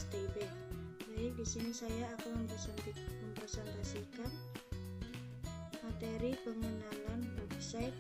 STIB. Baik, di sini saya akan mempresentasikan materi pengenalan website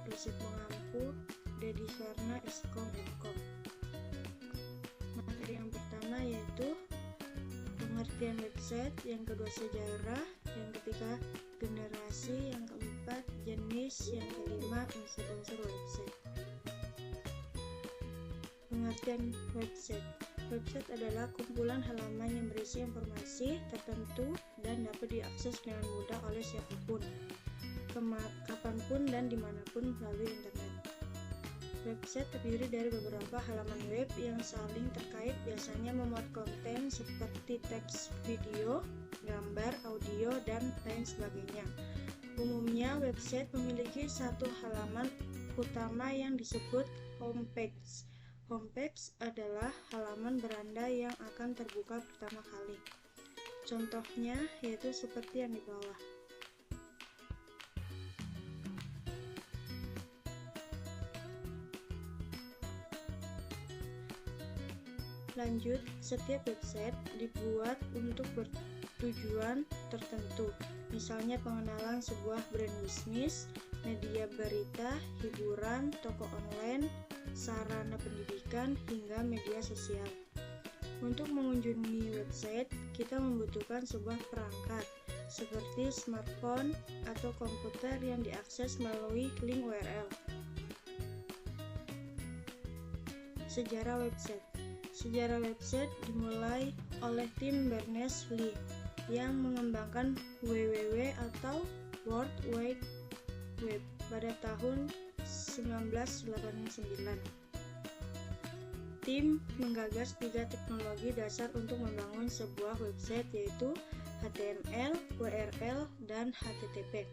dosen mengampu Dedi Sarna Eskom MKOM. Materi yang pertama yaitu pengertian website, yang kedua sejarah, yang ketiga generasi, yang keempat jenis, yang kelima unsur-unsur website. Pengertian website. Website adalah kumpulan halaman yang berisi informasi tertentu dan dapat diakses dengan mudah oleh siapapun, kapanpun dan dimanapun melalui internet. Website terdiri dari beberapa halaman web yang saling terkait, biasanya memuat konten seperti teks, video, gambar, audio, dan lain sebagainya. Umumnya, website memiliki satu halaman utama yang disebut homepage. Homepage adalah halaman beranda yang akan terbuka pertama kali. Contohnya yaitu seperti yang di bawah. Lanjut, setiap website dibuat untuk bertujuan tertentu, misalnya pengenalan sebuah brand bisnis, media berita, hiburan, toko online, sarana pendidikan, hingga media sosial. Untuk mengunjungi website, kita membutuhkan sebuah perangkat, seperti smartphone atau komputer yang diakses melalui link URL. Sejarah website. Sejarah website dimulai oleh tim Berners-Lee yang mengembangkan WWW atau World Wide Web pada tahun 1989. Tim menggagas 3 teknologi dasar untuk membangun sebuah website, yaitu HTML, URL, dan HTTP.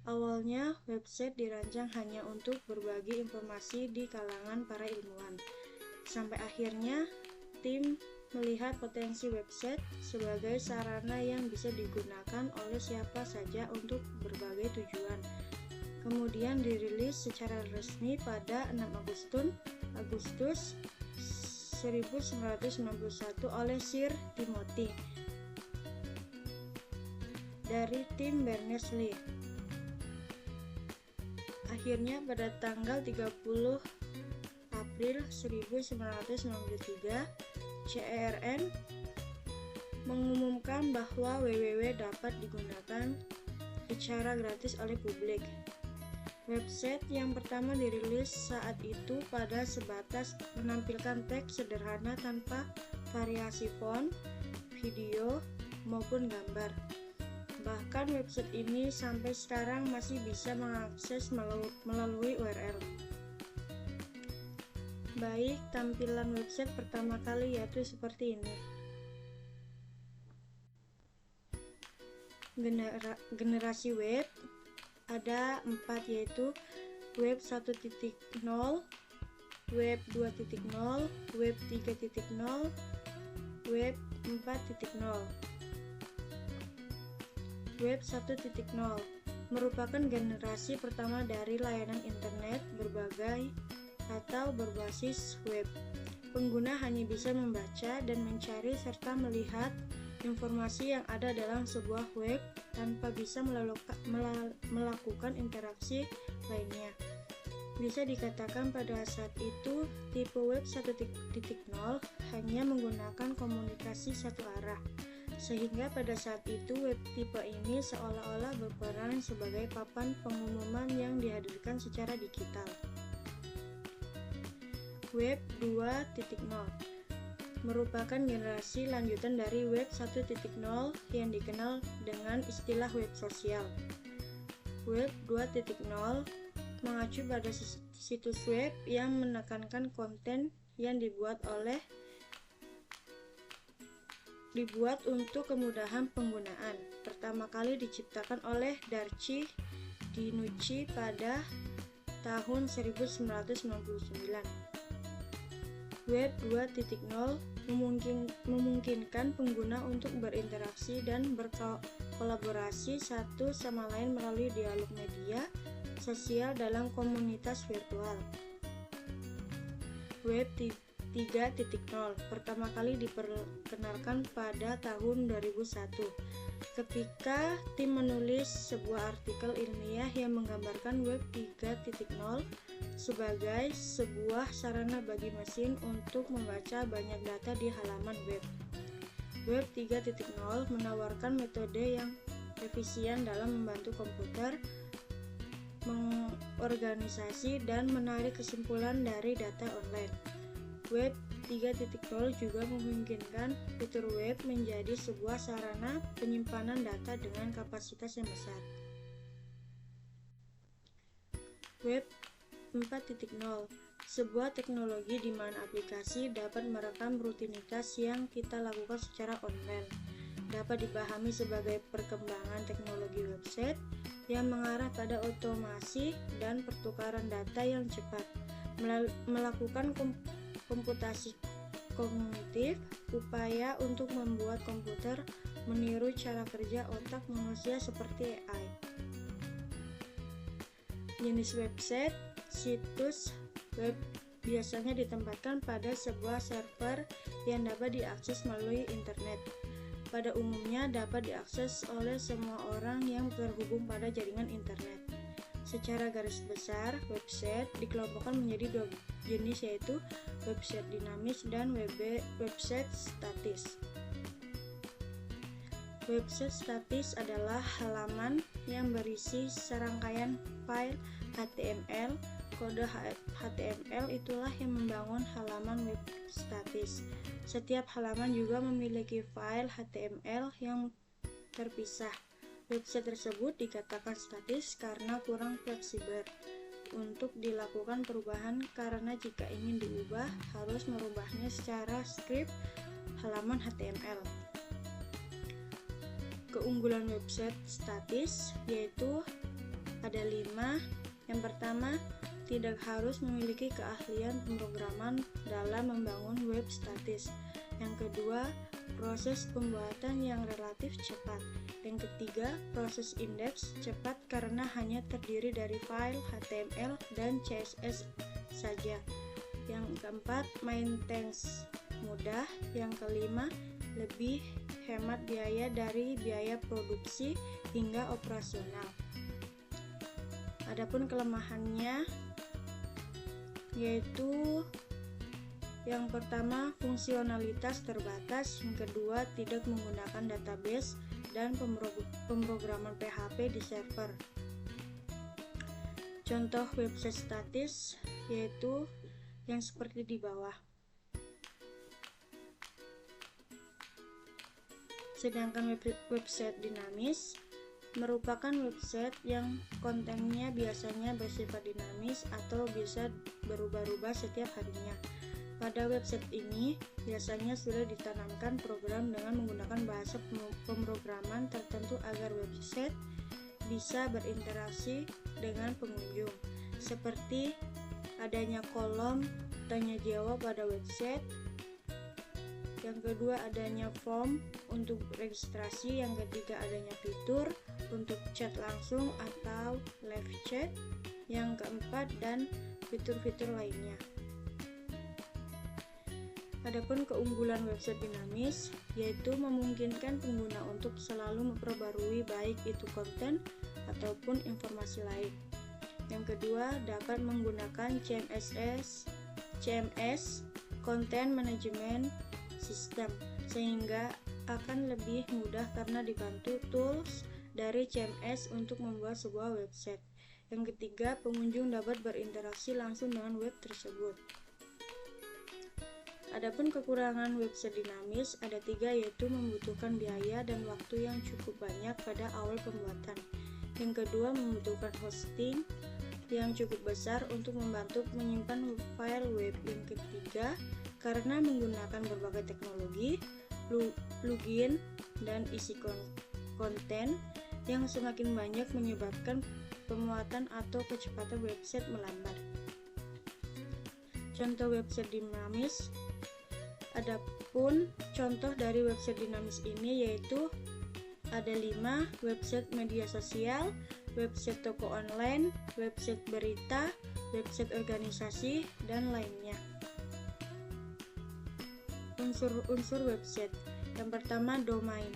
Awalnya, website dirancang hanya untuk berbagi informasi di kalangan para ilmuwan. Sampai akhirnya, tim melihat potensi website sebagai sarana yang bisa digunakan oleh siapa saja untuk berbagai tujuan. Kemudian dirilis secara resmi pada 6 Agustus 1991 oleh Sir Timothy dari tim Berners-Lee. Akhirnya pada tanggal 30 April 1993, CERN mengumumkan bahwa WWW dapat digunakan secara gratis oleh publik. Website yang pertama dirilis saat itu pada sebatas menampilkan teks sederhana tanpa variasi font, video, maupun gambar. Bahkan website ini sampai sekarang masih bisa mengakses melalui URL. Baik, tampilan website pertama kali yaitu seperti ini. Generasi web ada 4, yaitu web 1.0, web 2.0, web 3.0, web 4.0. Web 1.0 merupakan generasi pertama dari layanan internet berbagai atau berbasis web. Pengguna hanya bisa membaca dan mencari serta melihat informasi yang ada dalam sebuah web tanpa bisa melakukan interaksi lainnya. Bisa dikatakan pada saat itu, tipe web 1.0 hanya menggunakan komunikasi satu arah, sehingga pada saat itu web tipe ini seolah-olah berperan sebagai papan pengumuman yang dihadirkan secara digital. Web 2.0 merupakan generasi lanjutan dari web 1.0 yang dikenal dengan istilah web sosial. Web 2.0 mengacu pada situs web yang menekankan konten yang dibuat untuk kemudahan penggunaan. Pertama kali diciptakan oleh Darcy DiNucci pada tahun 1999. Web 2.0 memungkinkan pengguna untuk berinteraksi dan berkolaborasi satu sama lain melalui dialog media sosial dalam komunitas virtual. Web 3.0 pertama kali diperkenalkan pada tahun 2001 ketika tim menulis sebuah artikel ilmiah yang menggambarkan Web 3.0 sebagai sebuah sarana bagi mesin untuk membaca banyak data di halaman web. Web 3.0 menawarkan metode yang efisien dalam membantu komputer mengorganisasi dan menarik kesimpulan dari data online. Web 3.0 juga memungkinkan fitur web menjadi sebuah sarana penyimpanan data dengan kapasitas yang besar. Web 4.0 sebuah teknologi di mana aplikasi dapat merekam rutinitas yang kita lakukan secara online. Dapat dipahami sebagai perkembangan teknologi website yang mengarah pada otomasi dan pertukaran data yang cepat, melakukan komputasi kognitif, upaya untuk membuat komputer meniru cara kerja otak manusia seperti AI. Jenis website, situs web biasanya ditempatkan pada sebuah server yang dapat diakses melalui internet. Pada umumnya dapat diakses oleh semua orang yang terhubung pada jaringan internet. Secara garis besar, website dikelompokkan menjadi dua jenis, yaitu website dinamis dan website statis. Website statis adalah halaman yang berisi serangkaian file HTML. Kode HTML itulah yang membangun halaman web statis. Setiap halaman juga memiliki file HTML yang terpisah. Website tersebut dikatakan statis karena kurang fleksibel untuk dilakukan perubahan, karena jika ingin diubah harus merubahnya secara script halaman HTML. Keunggulan website statis yaitu ada 5. Yang pertama, tidak harus memiliki keahlian pemrograman dalam membangun web statis. Yang kedua, proses pembuatan yang relatif cepat. Yang ketiga, proses indeks cepat karena hanya terdiri dari file HTML dan CSS saja. Yang keempat, maintenance mudah. Yang kelima, lebih hemat biaya dari biaya produksi hingga operasional. Adapun kelemahannya yaitu yang pertama, fungsionalitas terbatas. Yang kedua, tidak menggunakan database dan pemrograman PHP di server. Contoh website statis yaitu yang seperti di bawah. Sedangkan website dinamis merupakan website yang kontennya biasanya bersifat dinamis atau bisa berubah-ubah setiap harinya. Pada website ini biasanya sudah ditanamkan program dengan menggunakan bahasa pemrograman tertentu agar website bisa berinteraksi dengan pengunjung, seperti adanya kolom tanya jawab pada website. Yang kedua, adanya form untuk registrasi. Yang ketiga, adanya fitur untuk chat langsung atau live chat. Yang keempat, dan fitur-fitur lainnya. Adapun keunggulan website dinamis yaitu memungkinkan pengguna untuk selalu memperbarui baik itu konten ataupun informasi lain. Yang kedua, dapat menggunakan CMS, Content Management System, sehingga akan lebih mudah karena dibantu tools dari CMS untuk membuat sebuah website. Yang ketiga, pengunjung dapat berinteraksi langsung dengan web tersebut. Adapun kekurangan website dinamis ada 3, yaitu membutuhkan biaya dan waktu yang cukup banyak pada awal pembuatan. Yang kedua, membutuhkan hosting yang cukup besar untuk membantu menyimpan file web. Yang ketiga, karena menggunakan berbagai teknologi, plugin, dan isi konten yang semakin banyak menyebabkan pemuatan atau kecepatan website melambat. Contoh website dinamis. Adapun contoh dari website dinamis ini yaitu ada 5: website media sosial, website toko online, website berita, website organisasi, dan lainnya. unsur-unsur website. Yang pertama, domain.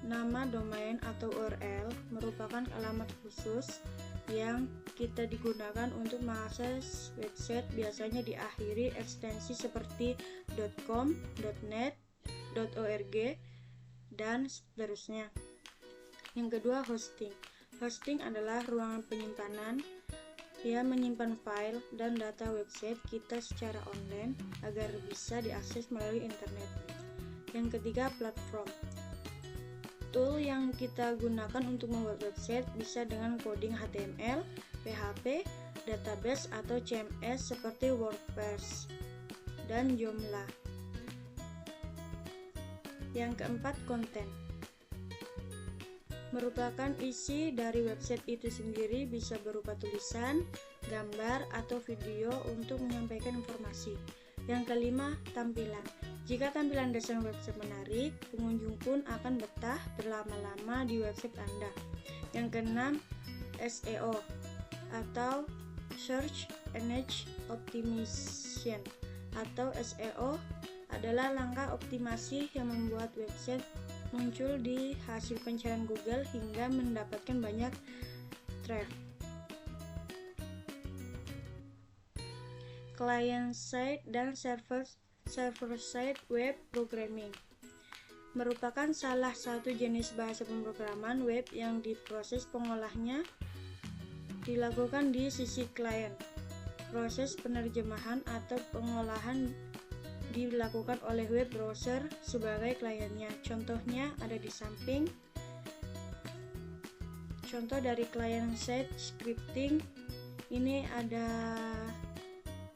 Nama domain atau URL merupakan alamat khusus yang kita digunakan untuk mengakses website, biasanya diakhiri ekstensi seperti .com, .net, .org, dan seterusnya. Yang kedua, hosting. Hosting adalah ruangan penyimpanan yang menyimpan file dan data website kita secara online agar bisa diakses melalui internet. Yang ketiga, platform. Tool yang kita gunakan untuk membuat website bisa dengan coding HTML, PHP, database atau CMS seperti WordPress dan Joomla. Yang keempat, konten. Merupakan isi dari website itu sendiri, bisa berupa tulisan, gambar, atau video untuk menyampaikan informasi. Yang kelima, tampilan. Jika tampilan desain website menarik, pengunjung pun akan betah berlama-lama di website Anda. Yang keenam, SEO atau Search Engine Optimization atau SEO adalah langkah optimasi yang membuat website muncul di hasil pencarian Google hingga mendapatkan banyak traffic. Client side dan server-side web programming merupakan salah satu jenis bahasa pemrograman web yang diproses pengolahnya dilakukan di sisi klien. Proses penerjemahan atau pengolahan dilakukan oleh web browser sebagai kliennya. Contohnya ada di samping. Contoh dari client-side scripting ini ada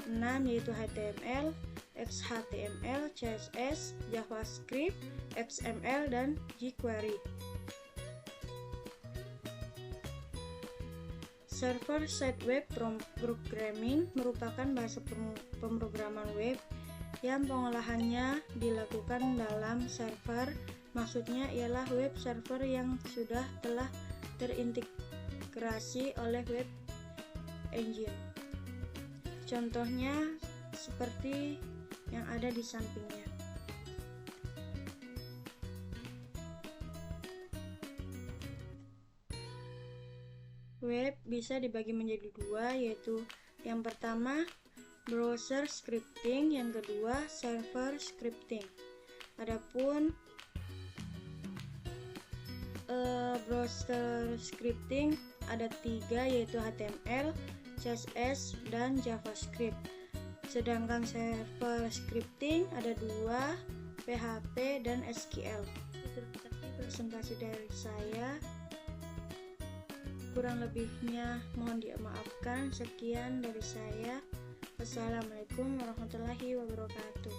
6, yaitu HTML, XHTML, CSS, JavaScript, XML, dan jQuery. Server-side web programming merupakan bahasa pemrograman web yang pengolahannya dilakukan dalam server. Maksudnya ialah web server yang telah terintegrasi oleh web engine. Contohnya seperti yang ada di sampingnya. Web bisa dibagi menjadi dua, yaitu yang pertama browser scripting, yang kedua server scripting. Adapun browser scripting ada 3, yaitu HTML, CSS, dan JavaScript. Sedangkan server scripting ada 2, PHP dan SQL. Itu tadi presentasi dari saya. Kurang lebihnya mohon dimaafkan. Sekian dari saya. Wassalamualaikum warahmatullahi wabarakatuh.